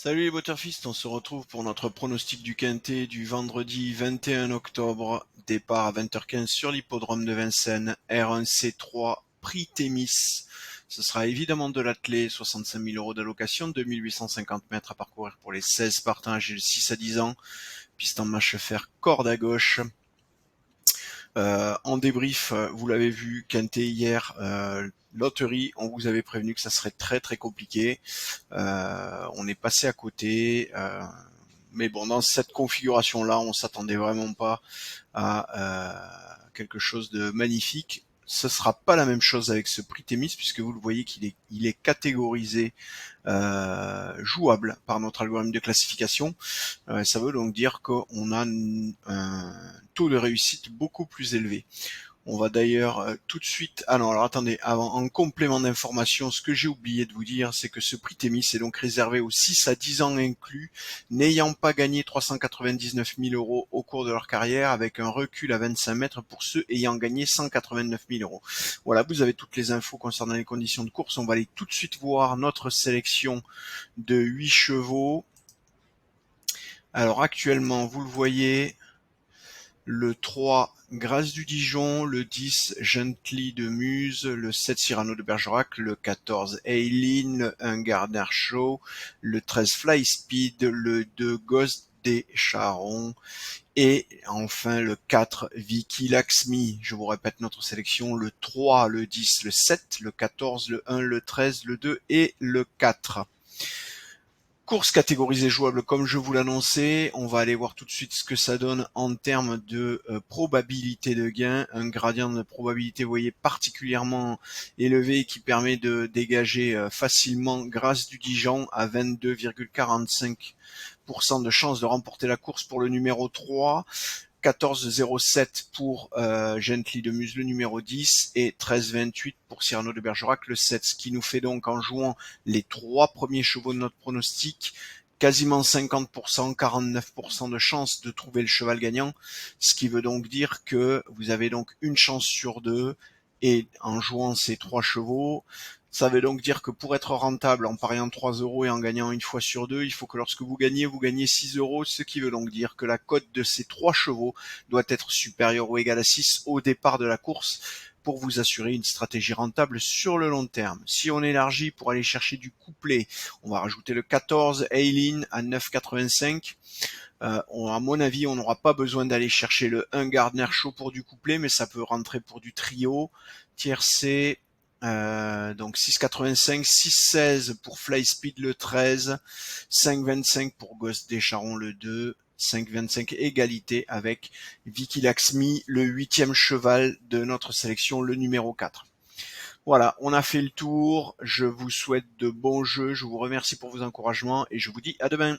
Salut les Butterfist, on se retrouve pour notre pronostic du Quintet du vendredi 21 octobre. Départ à 20h15 sur l'hippodrome de Vincennes, R1C3, prix Thémis. Ce sera évidemment de l'attelé, 65 000 euros d'allocation, 2850 mètres à parcourir pour les 16 partants âgés de 6 à 10 ans. Piste en marche fer, corde à gauche. En débrief, vous l'avez vu, Quintet hier, loterie, on vous avait prévenu que ça serait très très compliqué. On est passé à côté. Mais bon, dans cette configuration-là, on s'attendait vraiment pas à quelque chose de magnifique. Ce sera pas la même chose avec ce prix Thémis, puisque vous le voyez qu'il est catégorisé jouable par notre algorithme de classification. Ça veut donc dire qu'on a un taux de réussite beaucoup plus élevé. On va d'ailleurs tout de suite... Ah non, alors attendez, avant, en complément d'information, ce que j'ai oublié de vous dire, c'est que ce prix Thémis est donc réservé aux 6 à 10 ans inclus, n'ayant pas gagné 399 000 euros au cours de leur carrière, avec un recul à 25 mètres pour ceux ayant gagné 189 000 euros. Voilà, vous avez toutes les infos concernant les conditions de course. On va aller tout de suite voir notre sélection de 8 chevaux. Alors actuellement, vous le voyez, le 3, Grâce du Dijon, le 10, Gently de Muse, le 7, Cyrano de Bergerac, le 14, Eileen, le 1, Gardner Show, le 13, Fly Speed, le 2, Ghost des Charons, et enfin le 4, Vicky Laxmi. Je vous répète notre sélection, le 3, le 10, le 7, le 14, le 1, le 13, le 2 et le 4. Course catégorisée jouable comme je vous l'annonçais, on va aller voir tout de suite ce que ça donne en termes de probabilité de gain, un gradient de probabilité, vous voyez, particulièrement élevé qui permet de dégager facilement Grâce du Dijon à 22,45% de chance de remporter la course pour le numéro 3. 14,07 pour Gently de Muse le numéro 10 et 13,28 pour Cyrano de Bergerac le 7, ce qui nous fait donc en jouant les trois premiers chevaux de notre pronostic quasiment 50%, 49% de chance de trouver le cheval gagnant, ce qui veut donc dire que vous avez donc une chance sur deux, et en jouant ces trois chevaux, ça veut donc dire que pour être rentable en pariant 3 euros et en gagnant une fois sur deux, il faut que lorsque vous gagnez 6 euros, ce qui veut donc dire que la cote de ces trois chevaux doit être supérieure ou égale à 6 au départ de la course pour vous assurer une stratégie rentable sur le long terme. Si on élargit pour aller chercher du couplet, on va rajouter le 14 Eileen à 9,85. À mon avis, on n'aura pas besoin d'aller chercher le 1 Gardner Show pour du couplet, mais ça peut rentrer pour du trio, tiercé, donc 6,85, 6,16 pour Fly Speed le 13, 5,25 pour Ghost des Charons le 2, 5,25 égalité avec Vicky Laxmi, le 8e cheval de notre sélection, le numéro 4. Voilà, on a fait le tour, je vous souhaite de bons jeux, je vous remercie pour vos encouragements et je vous dis à demain.